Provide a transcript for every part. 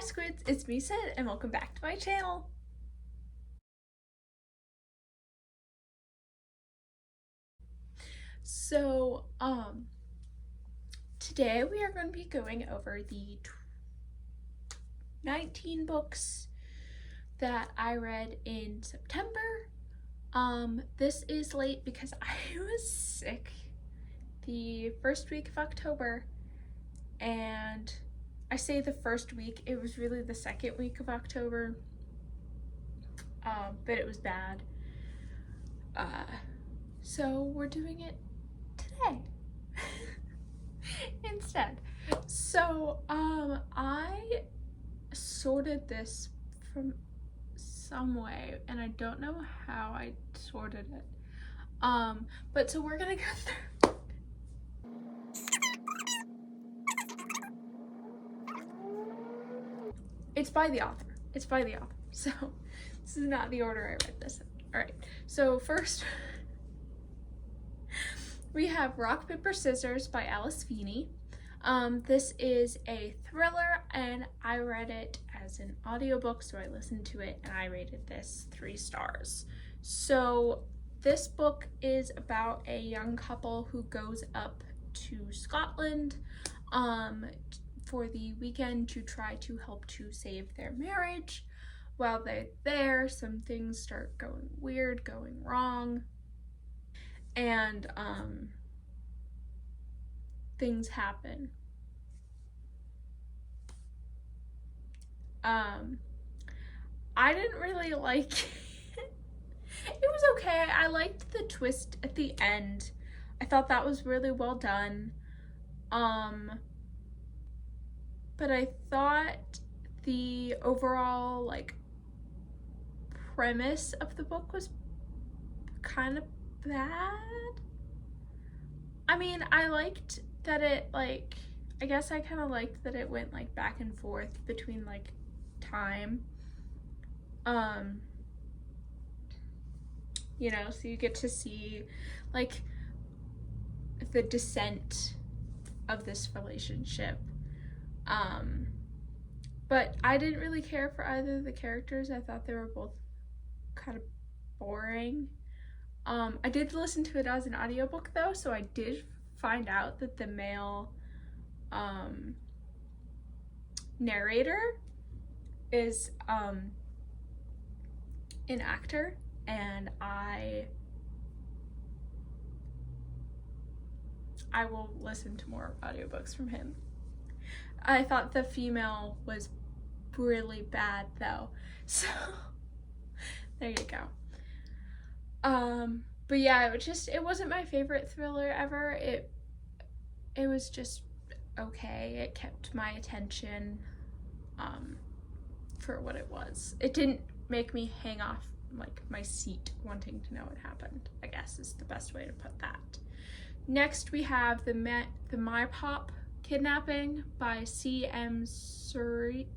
Squids, it's me Sid, and welcome back to my channel. So, today we are going to be going over the 19 books that I read in September. This is late because I was sick the first week of October, and I say the first week, it was really the second week of October, but it was bad. So we're doing it today instead. So I sorted this from some way, and I don't know how I sorted it. But so we're gonna go through. It's by the author. It's by the author. So this is not the order I read this in. Alright, so first we have Rock, Paper, Scissors by Alice Feeney. This is a thriller, and I read it as an audiobook, so I listened to it, and I rated this 3 stars. So this book is about a young couple who goes up to Scotland for the weekend to try to help to save their marriage. While they're there, some things start going weird, going wrong, and things happen. I didn't really like it. It was okay. I liked the twist at the end. I thought that was really well done. But I thought the overall premise of the book was kind of bad. I mean, I liked that it I guess I kind of liked that it went back and forth between time. You know, so you get to see the descent of this relationship. But I didn't really care for either of the characters. I thought they were both kind of boring. I did listen to it as an audiobook though, so I did find out that the male narrator is an actor, and I will listen to more audiobooks from him. I thought the female was really bad though, so there you go. But yeah, it wasn't my favorite thriller ever. It was just okay. It kept my attention for what it was. It didn't make me hang off my seat wanting to know what happened, I guess is the best way to put that. Next we have the My Pop Kidnapping by C.M. Cerisi.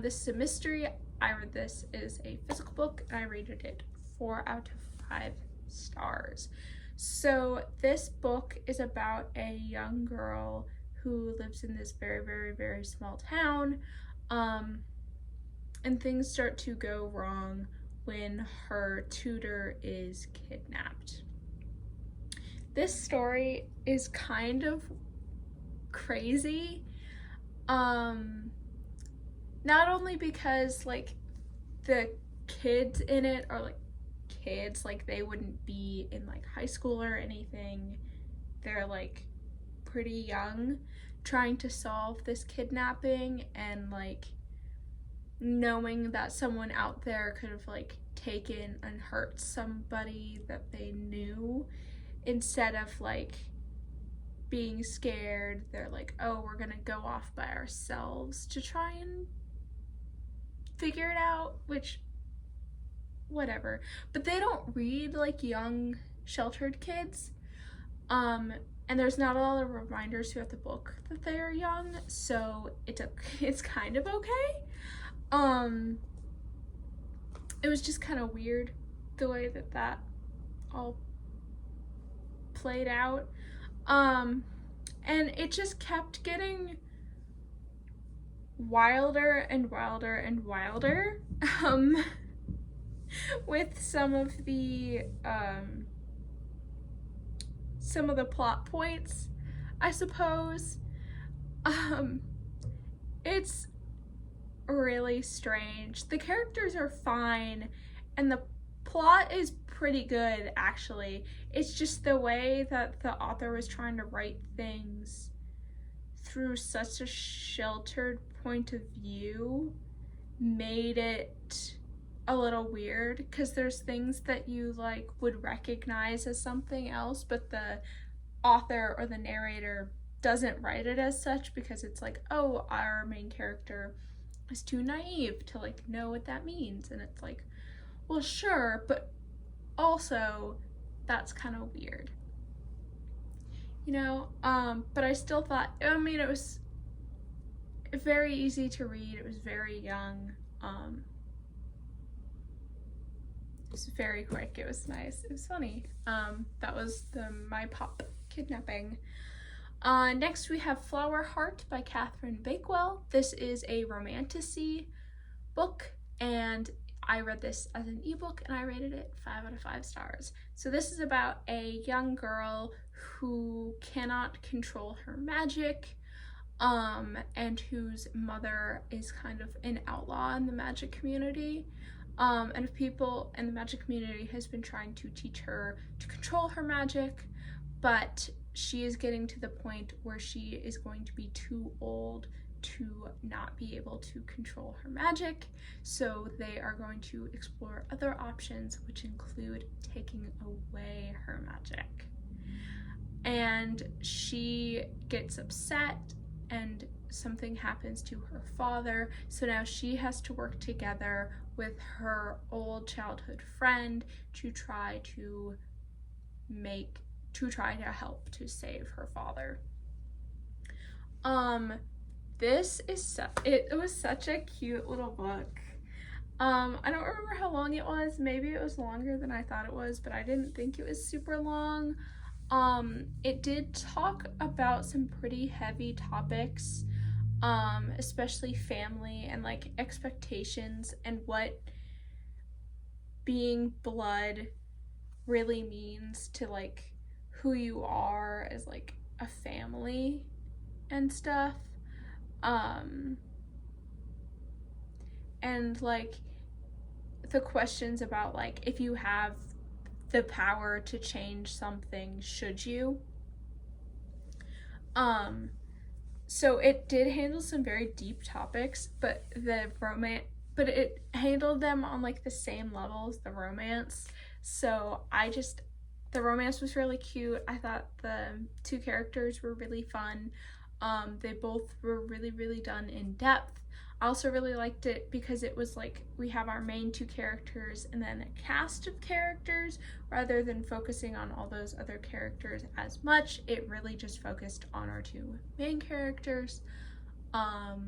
This is a mystery. I read this as a physical book, and I rated it 4 out of 5 stars. So this book is about a young girl who lives in this very, very, very small town, and things start to go wrong when her tutor is kidnapped. This story is kind of crazy, not only because the kids in it are kids, they wouldn't be in high school or anything. They're pretty young, trying to solve this kidnapping, and knowing that someone out there could have taken and hurt somebody that they knew. Instead of being scared, they're oh, we're gonna go off by ourselves to try and figure it out, which whatever. But they don't read young sheltered kids, and there's not a lot of reminders throughout the book that they are young, so it's kind of okay. It was just kind of weird the way that all played out, and it just kept getting wilder and wilder and wilder with some of the plot points, I suppose. It's really strange. The characters are fine and the plot is pretty good, actually. It's just the way that the author was trying to write things through such a sheltered point of view made it a little weird, because there's things that you like would recognize as something else, but the author or the narrator doesn't write it as such, because it's like, oh, our main character is too naive to like know what that means. And it's like, well, sure, but also that's kind of weird, you know. But I still thought, I mean, it was very easy to read. It was very young. It was very quick. It was nice. It was funny. That was my pop kidnapping. Next we have Flower Heart by Catherine Bakewell. This is a romantasy book, and I read this as an ebook and I rated it 5 out of 5 stars. So this is about a young girl who cannot control her magic, and whose mother is kind of an outlaw in the magic community. And people in the magic community has been trying to teach her to control her magic, but she is getting to the point where she is going to be too old to not be able to control her magic. So they are going to explore other options, which include taking away her magic. And she gets upset and something happens to her father, so now she has to work together with her old childhood friend to try to help to save her father. It was such a cute little book. I don't remember how long it was. Maybe it was longer than I thought it was, but I didn't think it was super long. It did talk about some pretty heavy topics, especially family and like expectations and what being blood really means to like who you are as like a family and stuff. And like the questions about like, if you have the power to change something, should you? So it did handle some very deep topics, but it handled them on like the same level as the romance. So the romance was really cute. I thought the two characters were really fun. They both were really, really done in depth. I also really liked it because it was like we have our main two characters and then a cast of characters, rather than focusing on all those other characters as much. It really just focused on our two main characters. But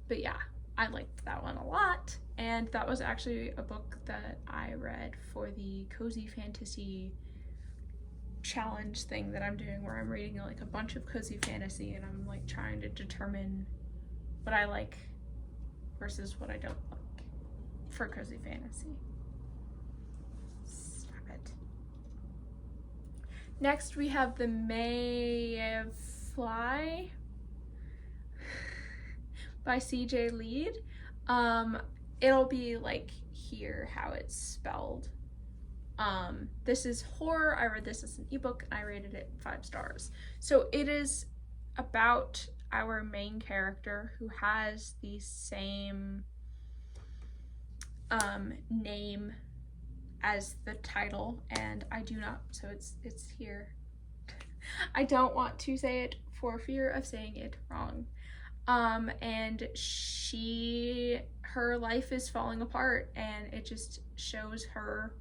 yeah, I liked that one a lot, and that was actually a book that I read for the cozy fantasy challenge thing that I'm doing, where I'm reading like a bunch of cozy fantasy and I'm like trying to determine what I like versus what I don't like for cozy fantasy. Stop it. Next we have The Mayfly by CJ Lead. It'll be like here how it's spelled. This is horror. I read this as an ebook and I rated it 5 stars. So it is about our main character who has the same name as the title, and I do not, so it's here. I don't want to say it for fear of saying it wrong. And her life is falling apart, and it just shows her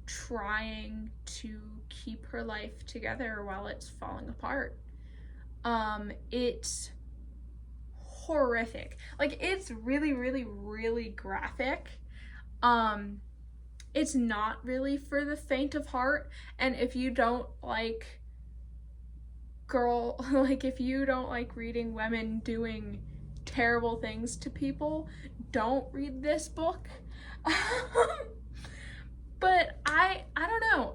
trying to keep her life together while it's falling apart. It's horrific. Like, it's really, really, really graphic. It's not really for the faint of heart, and if you don't like girl, like, if you don't like reading women doing terrible things to people, don't read this book. But I don't know,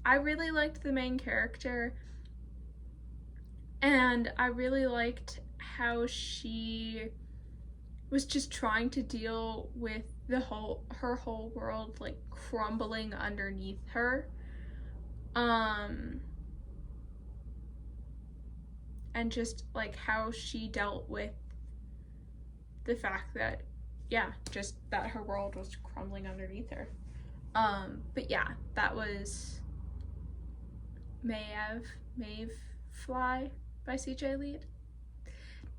I really liked the main character, and I really liked how she was just trying to deal with her whole world like crumbling underneath her. And just like how she dealt with the fact that, yeah, just that her world was crumbling underneath her. But yeah, that was Maeve Fly by C.J. Lead.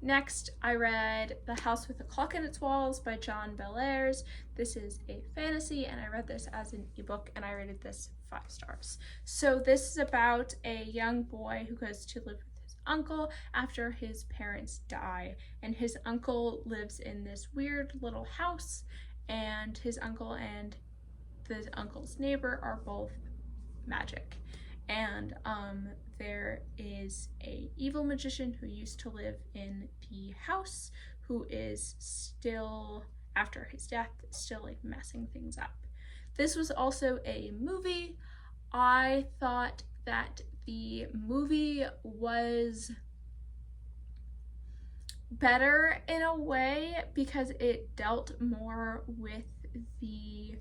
Next, I read The House with a Clock in Its Walls by John Bellairs. This is a fantasy, and I read this as an ebook, and I rated this 5 stars. So this is about a young boy who goes to live with his uncle after his parents die, and his uncle lives in this weird little house, and his uncle and the uncle's neighbor are both magic. And there is a evil magician who used to live in the house who is still, after his death, still like messing things up. This was also a movie. I thought that the movie was better in a way because it dealt more with the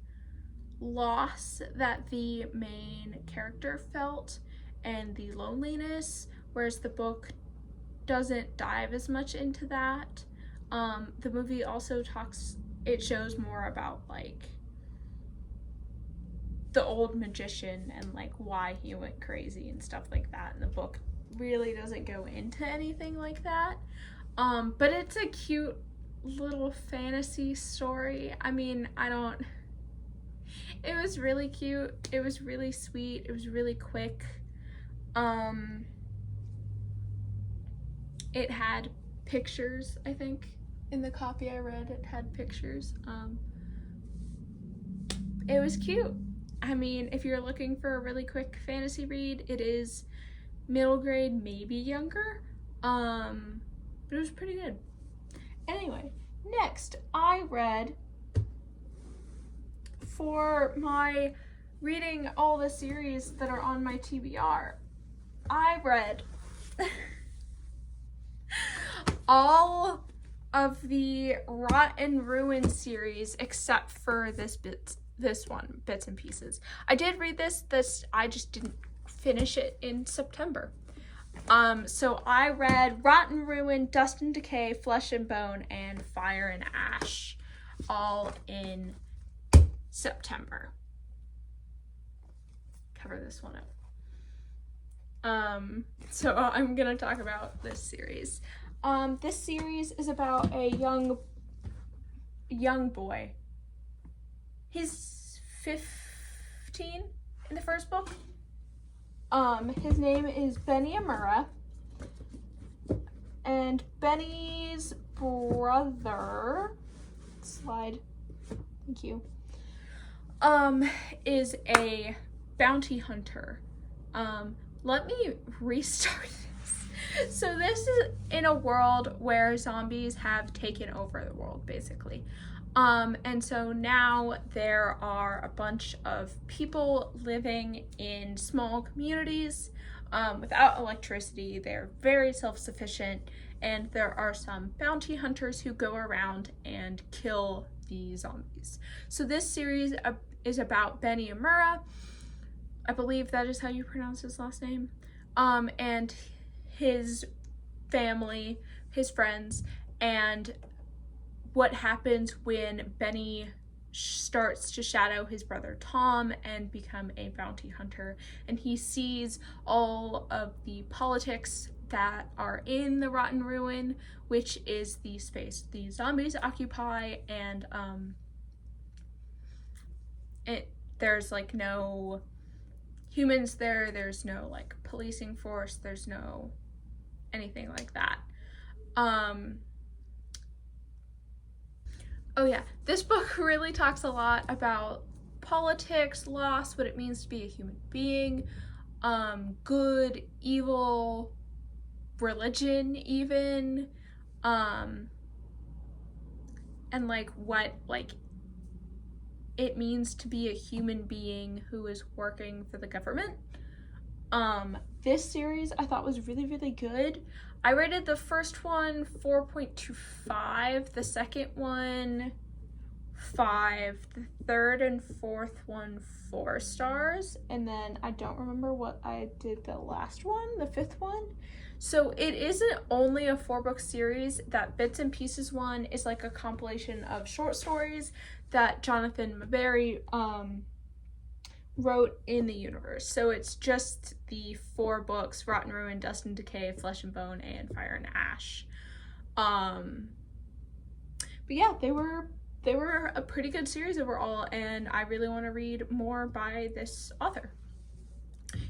loss that the main character felt and the loneliness, whereas the book doesn't dive as much into that. The movie also shows more about like the old magician and like why he went crazy and stuff like that, and the book really doesn't go into anything like that. But it's a cute little fantasy story. I mean, it was really cute, it was really sweet, it was really quick. It had pictures, I think. In the copy I read, it had pictures. It was cute. I mean, if you're looking for a really quick fantasy read, it is middle grade, maybe younger. But it was pretty good. Anyway, next I read, for my reading all the series that are on my TBR, I read all of the Rot and Ruin series except for this one, Bits and Pieces. I did read this, I just didn't finish it in September. So I read Rot and Ruin, Dust and Decay, Flesh and Bone, and Fire and Ash, all in September. Cover this one up. So I'm gonna talk about this series. This series is about a young boy. He's 15 in the first book. His name is Benny Amura, and Benny's brother, slide, thank you, is a bounty hunter. Let me restart this. So this is in a world where zombies have taken over the world, basically. And so now there are a bunch of people living in small communities without electricity. They're very self-sufficient, and there are some bounty hunters who go around and kill the zombies. So this series is about Benny Amura. I believe that is how you pronounce his last name. And his family, his friends, and what happens when Benny starts to shadow his brother Tom and become a bounty hunter, and he sees all of the politics that are in the Rotten Ruin, which is the space the zombies occupy, and there's like no humans there, there's no like policing force, there's no anything like that. Oh yeah, this book really talks a lot about politics, loss, what it means to be a human being, good, evil, religion even, and like what like it means to be a human being who is working for the government. This series I thought was really, really good. I rated the first one 4.25, the second one 5, the third and fourth one 4 stars, and then I don't remember what I did the last one, the fifth one. So it isn't only a 4-book series. That Bits and Pieces one is like a compilation of short stories that Jonathan Maberry wrote in the universe. So it's just the 4 books: Rot and Ruin, Dust and Decay, Flesh and Bone, and Fire and Ash. But yeah, they were a pretty good series overall, and I really want to read more by this author.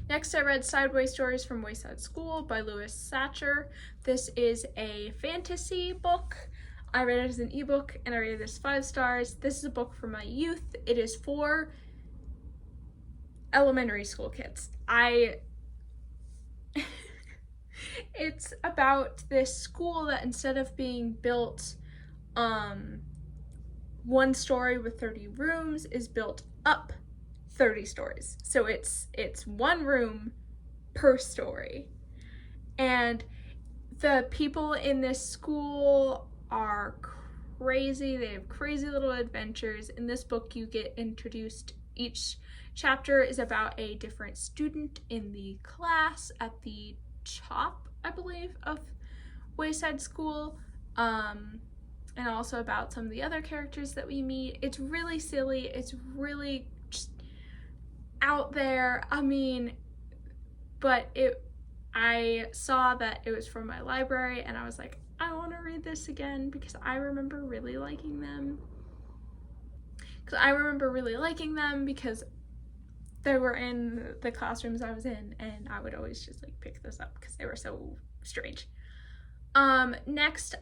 Next, I read Sideways Stories from Wayside School by Louis Satcher. This is a fantasy book. I read it as an ebook, and I rated this 5 stars. This is a book for my youth. It is for elementary school kids. It's about this school that, instead of being built one story with 30 rooms, is built up 30 stories. So it's 1 room per story. And the people in this school are crazy. They have crazy little adventures. In this book, you get introduced. Each chapter is about a different student in the class at the top, I believe, of Wayside School. And also about some of the other characters that we meet. It's really silly. It's really just out there. I mean, but I saw that it was from my library, and I was like, I want to read this again because I remember really liking them. Because they were in the classrooms I was in, and I would always just like pick this up because they were so strange. Next,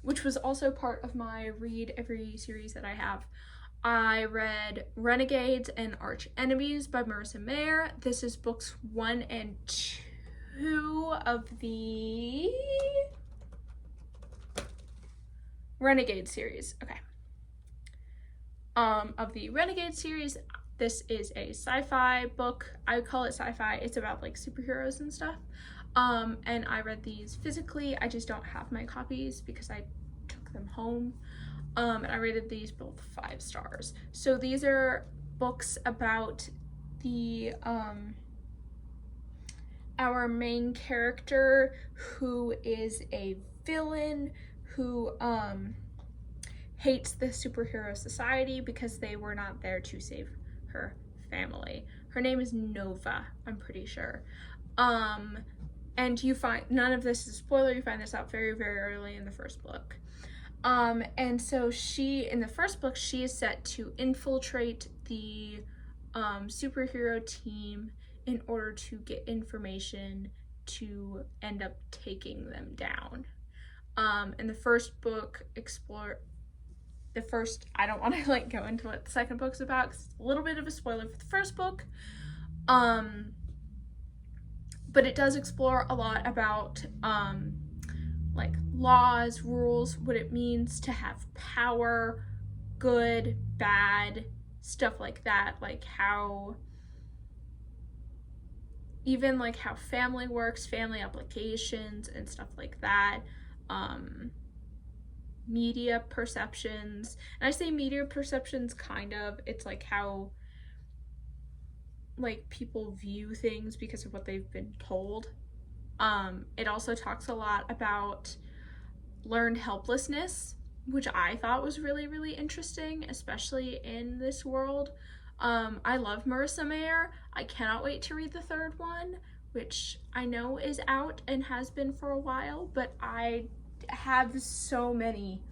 which was also part of my read every series that I have, I read Renegades and Arch Enemies by Marissa Mayer. This is books 1 and 2 of the Renegade series. Okay. Of the Renegade series, this is a sci-fi book. I would call it sci-fi. It's about like superheroes and stuff. And I read these physically. I just don't have my copies because I took them home. And I rated these both 5 stars. So these are books about the our main character, who is a villain who hates the superhero society because they were not there to save her family. Her name is Nova, I'm pretty sure. And you find, none of this is a spoiler, you find this out very, very early in the first book. And so in the first book, she is set to infiltrate the superhero team in order to get information to end up taking them down. And the first book I don't want to like go into what the second book's about because it's a little bit of a spoiler for the first book. But it does explore a lot about like laws, rules, what it means to have power, good, bad, stuff like that, like how even like how family works, family obligations and stuff like that. Media perceptions, and I say media perceptions kind of, it's like how like people view things because of what they've been told. It also talks a lot about learned helplessness, which I thought was really, really interesting, especially in this world. I love Marissa Mayer. I cannot wait to read the 3rd one, which I know is out and has been for a while, but I have so many.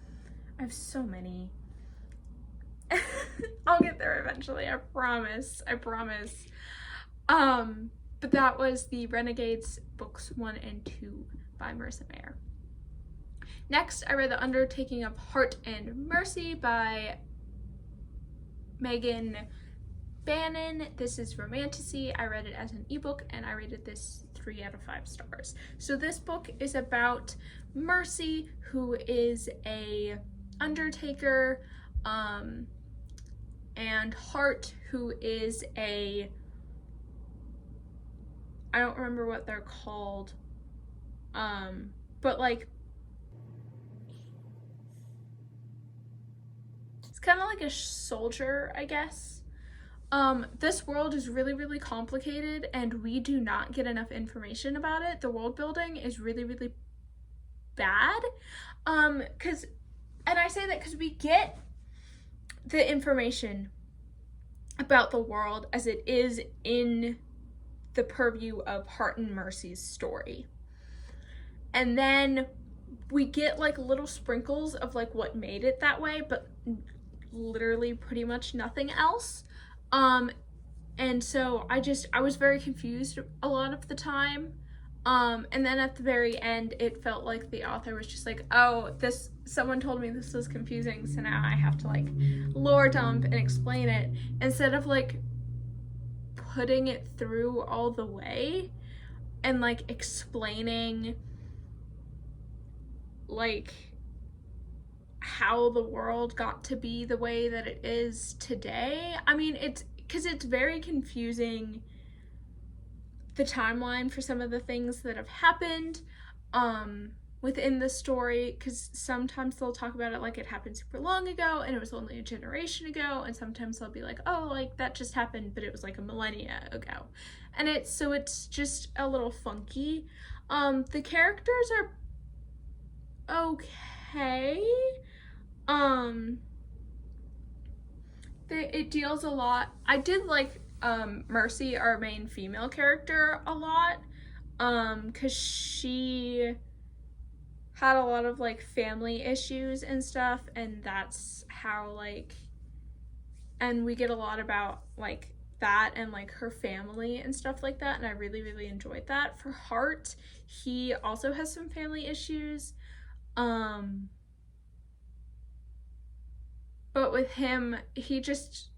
I'll get there eventually, I promise. But that was the Renegades books 1 and 2 by Marissa Mayer. Next, I read The Undertaking of Heart and Mercy by Megan Bannon. This is romantasy. I read it as an ebook and I rated this 3 out of 5 stars. So this book is about Mercy, who is a undertaker, and Hart, who is a, I don't remember what they're called, but like, it's kind of like a soldier, I guess. This world is really, really complicated, and we do not get enough information about it. The world building is really, really bad. And I say that because we get the information about the world as it is in the purview of Hart and Mercy's story. And then we get like little sprinkles of like what made it that way, but literally pretty much nothing else. And so I was very confused a lot of the time. And then at the very end, it felt like the author was just like, oh, someone told me this was confusing, so now I have to like lore dump and explain it, instead of like putting it through all the way and like explaining like how the world got to be the way that it is today. I mean, because it's very confusing, the timeline for some of the things that have happened within the story, because sometimes they'll talk about it like it happened super long ago and it was only a generation ago, and sometimes they'll be like, oh, like that just happened but it was like a millennia ago, and it's just a little funky. The characters are okay. It deals a lot. I did like Mercy, our main female character, a lot, because she had a lot of like family issues and stuff, and that's how like, and we get a lot about like that and like her family and stuff like that, and I really, really enjoyed that. For Hart, he also has some family issues, but with him, he just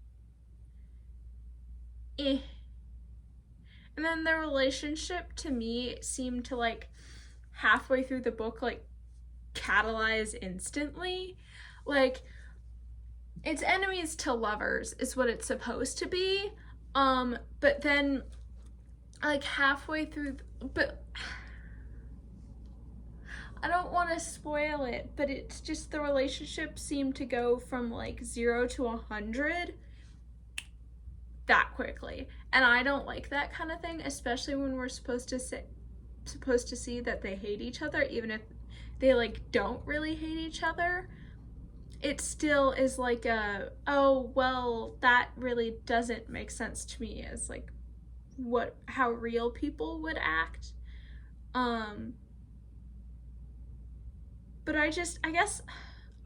and then the relationship to me seemed to like halfway through the book like catalyze instantly. Like, it's enemies to lovers is what it's supposed to be, but then like halfway through, but I don't want to spoil it, but it's just the relationship seemed to go from like 0 to 100 that quickly, and I don't like that kind of thing, especially when we're supposed to see that they hate each other. Even if they like don't really hate each other, it still is like oh well, that really doesn't make sense to me as like how real people would act. But I guess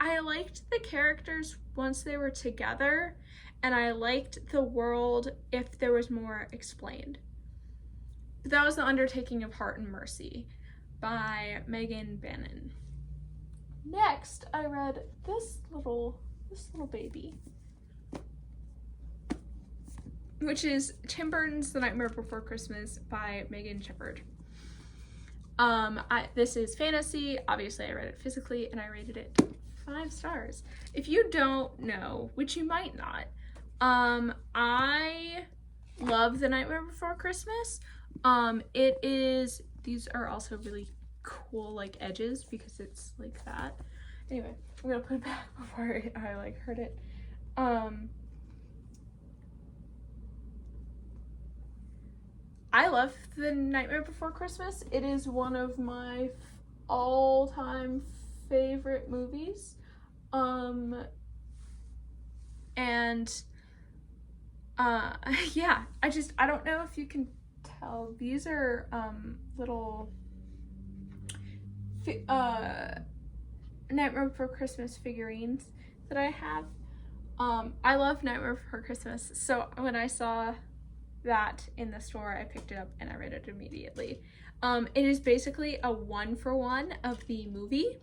I liked the characters once they were together, and I liked the world if there was more explained. But that was The Undertaking of Hart and Mercy by Megan Bannon. Next, I read this little baby, which is Tim Burton's The Nightmare Before Christmas by Megan Shepherd. This is fantasy. Obviously, I read it physically, and I rated it 5 stars. If you don't know, which you might not, I love The Nightmare Before Christmas. These are also really cool, like, edges, because it's like that. Anyway, I'm gonna put it back before I like hurt it. I love The Nightmare Before Christmas. It is one of my all-time favorite movies. Yeah, I don't know if you can tell. These are little Nightmare Before Christmas figurines that I have. I love Nightmare Before Christmas, so when I saw that in the store, I picked it up and I read it immediately. It is basically a 1-for-1 of the movie,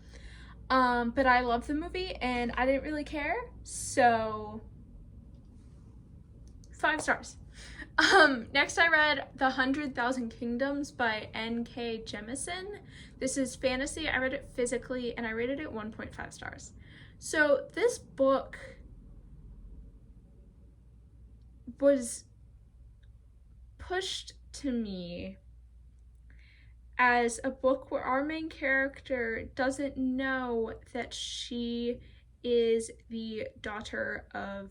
but I love the movie and I didn't really care, so 5 stars. Next I read The 100,000 Kingdoms by N.K. Jemisin. This is fantasy. I read it physically and I rated it 1.5 stars. So this book was pushed to me as a book where our main character doesn't know that she is the daughter of,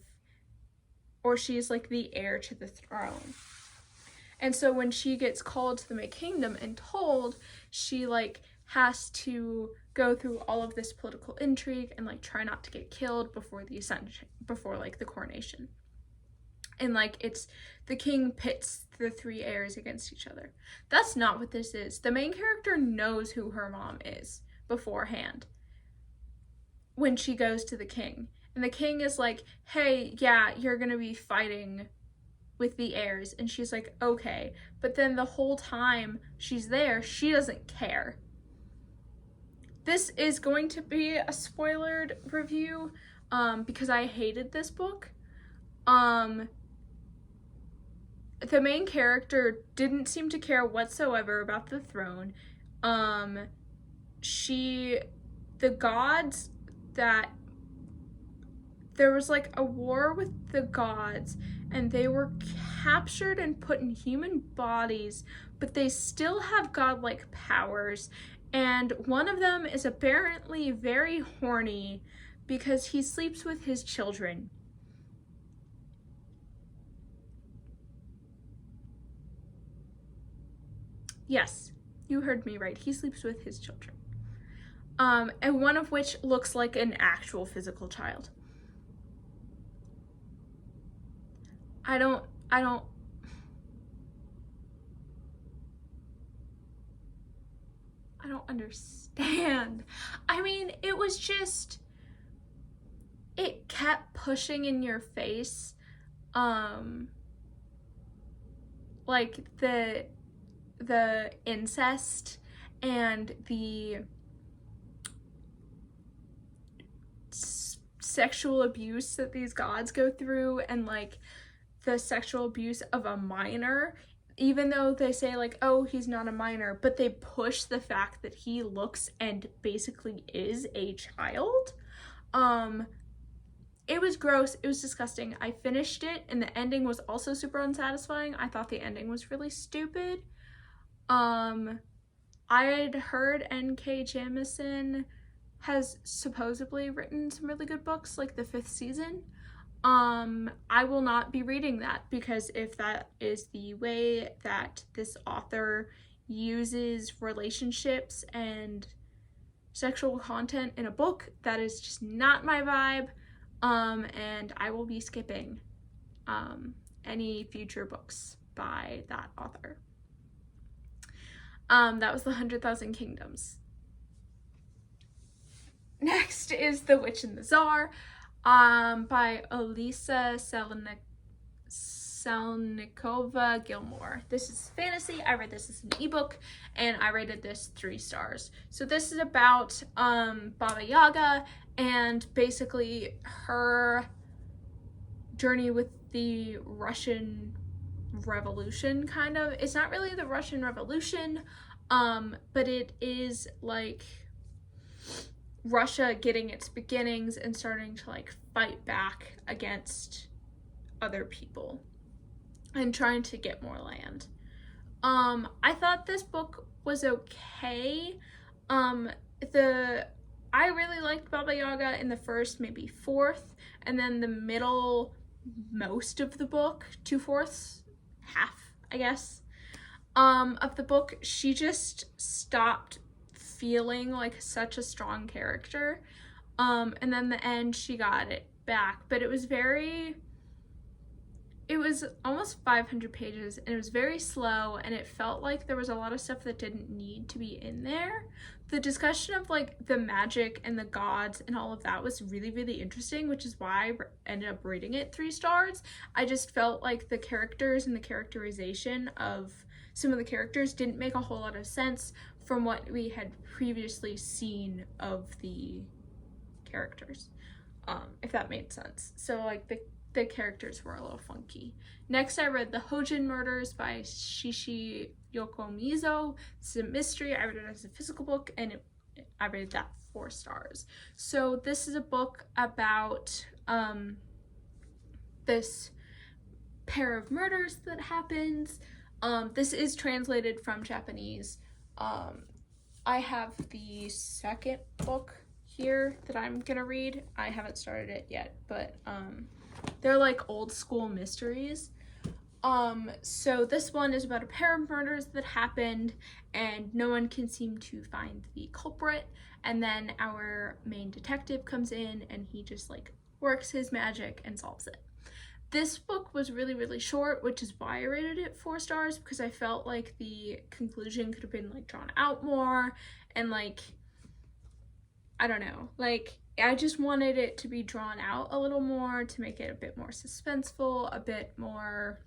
or she's like the heir to the throne. And so when she gets called to the Mid Kingdom and told, she like has to go through all of this political intrigue and like try not to get killed before the ascension, before like the coronation. And like it's the king pits the three heirs against each other. That's not what this is. The main character knows who her mom is beforehand when she goes to the king. And the king is like, hey, yeah, you're gonna be fighting with the heirs. And she's like, okay. But then the whole time she's there, she doesn't care. This is going to be a spoilered review because I hated this book. The main character didn't seem to care whatsoever about the throne. The gods that there was like a war with the gods and they were captured and put in human bodies, but they still have godlike powers. And one of them is apparently very horny because he sleeps with his children. Yes, you heard me right. He sleeps with his children. And one of which looks like an actual physical child. I don't understand. I mean, it was just, it kept pushing in your face, like the incest and the sexual abuse that these gods go through, and like the sexual abuse of a minor, even though they say like, oh, he's not a minor, but they push the fact that he looks and basically is a child. It was gross. It was disgusting. I finished it and the ending was also super unsatisfying. I thought the ending was really stupid. I had heard N.K. Jemisin has supposedly written some really good books, like the 5th season. I will not be reading that because if that is the way that this author uses relationships and sexual content in a book, that is just not my vibe. And I will be skipping any future books by that author. That was The 100,000 Kingdoms. Next is The Witch and the Tsar, by Elisa Selnikova Gilmore. This is fantasy. I read this as an ebook and I rated this 3 stars. So this is about Baba Yaga and basically her journey with the Russian Revolution, kind of. It's not really the Russian Revolution, but it is like Russia getting its beginnings and starting to like fight back against other people and trying to get more land. I thought this book was okay. I really liked Baba Yaga in the first, maybe 4th, and then the middle most of the book, 2/4, half, I guess, of the book, she just stopped feeling like such a strong character. And then the end, she got it back, but it was almost 500 pages and it was very slow and it felt like there was a lot of stuff that didn't need to be in there. The discussion of like the magic and the gods and all of that was really, really interesting, which is why I ended up rating it 3 stars. I just felt like the characters and the characterization of some of the characters didn't make a whole lot of sense from what we had previously seen of the characters, if that made sense. So like the characters were a little funky. Next, I read The Hojin Murders by Shishi Yokomizo. It's a mystery. I read it as a physical book, and I rated that 4 stars. So this is a book about this pair of murders that happens. This is translated from Japanese. I have the second book here that I'm gonna read. I haven't started it yet, but they're like old school mysteries. So this one is about a pair of murders that happened and no one can seem to find the culprit, and then our main detective comes in and he just like works his magic and solves it. This book was really, really short, which is why I rated it 4 stars, because I felt like the conclusion could have been like drawn out more, and like, I don't know, like I just wanted it to be drawn out a little more to make it a bit more suspenseful, a bit more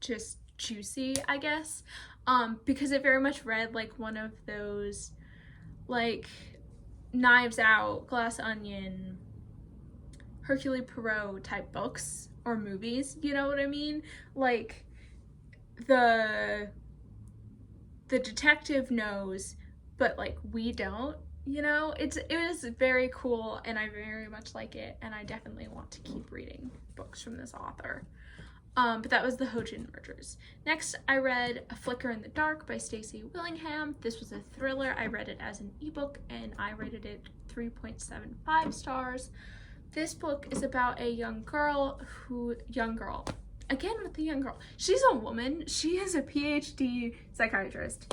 just juicy, I guess, because it very much read like one of those like Knives Out, Glass Onion, Hercule Poirot type books or movies, you know what I mean? Like the detective knows, but like we don't, you know? It was very cool, and I very much like it, and I definitely want to keep reading books from this author. But that was The Hojin Murders. Next, I read A Flicker in the Dark by Stacey Willingham. This was a thriller. I read it as an ebook, and I rated it 3.75 stars. This book is about a young girl, again with the young girl. She's a woman. She is a PhD psychiatrist.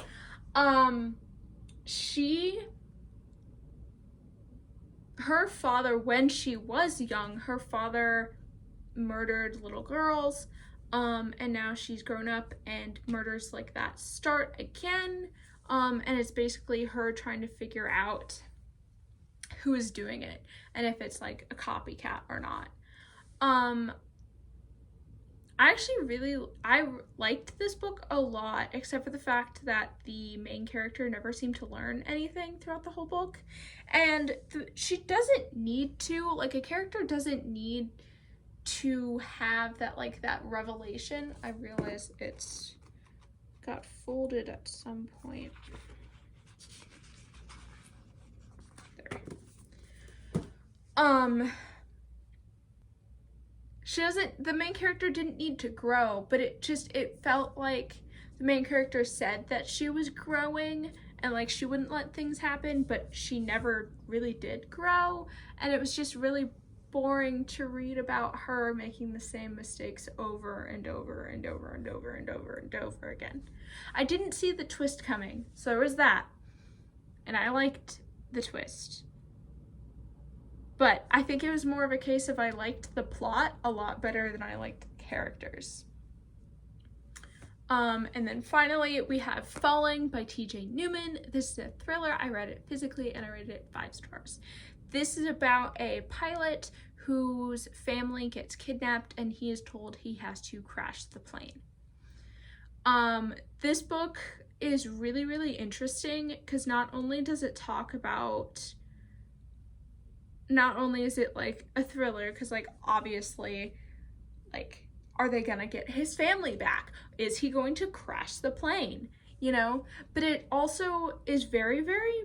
Her father, when she was young, her father murdered little girls, and now she's grown up and murders like that start again, and it's basically her trying to figure out who is doing it and if it's like a copycat or not. I liked this book a lot, except for the fact that the main character never seemed to learn anything throughout the whole book, and she doesn't need to, like, a character doesn't need to have that, like, that revelation. I realize it's got folded at some point. There. The main character didn't need to grow, but it felt like the main character said that she was growing and like she wouldn't let things happen, but she never really did grow, and it was just really boring to read about her making the same mistakes over and over and over and over and over and over again. I didn't see the twist coming, so there was that, and I liked the twist. But I think it was more of a case of I liked the plot a lot better than I liked the characters. And then finally we have Falling by T.J. Newman. This is a thriller. I read it physically and I rated it 5 stars. This is about a pilot whose family gets kidnapped and he is told he has to crash the plane. This book is really, really interesting because not only is it like a thriller, because like obviously, like, are they gonna get his family back? Is he going to crash the plane? You know, but it also is very, very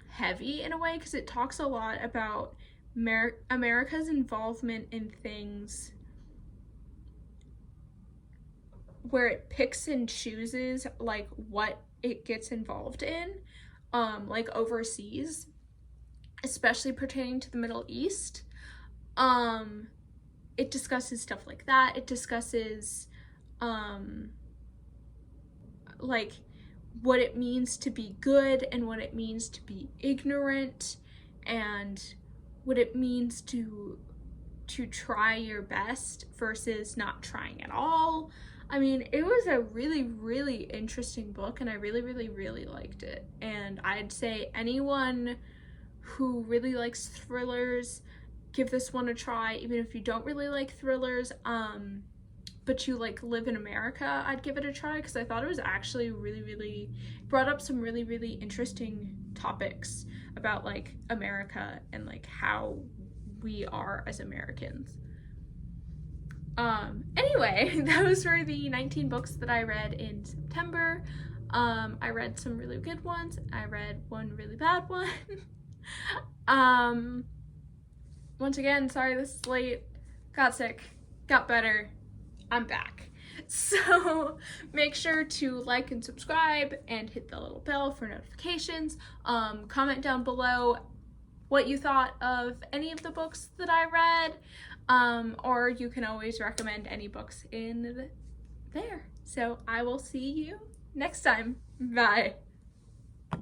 heavy in a way because it talks a lot about America's involvement in things where it picks and chooses like what it gets involved in, like overseas, especially pertaining to the Middle East. It discusses stuff like that. It discusses like what it means to be good and what it means to be ignorant, and what it means to try your best versus not trying at all. I mean, it was a really, really interesting book, and I really, really, really liked it. And I'd say anyone who really likes thrillers, give this one a try. Even if you don't really like thrillers, but you like live in America, I'd give it a try because I thought it was actually really, really brought up some really, really interesting topics about like America and like how we are as Americans. Anyway, those were the 19 books that I read in September. I read some really good ones. I read one really bad one. Once again, sorry this is late. Got sick, got better, I'm back. So make sure to like and subscribe and hit the little bell for notifications. Comment down below what you thought of any of the books that I read, or you can always recommend any books in there. So I will see you next time. Bye.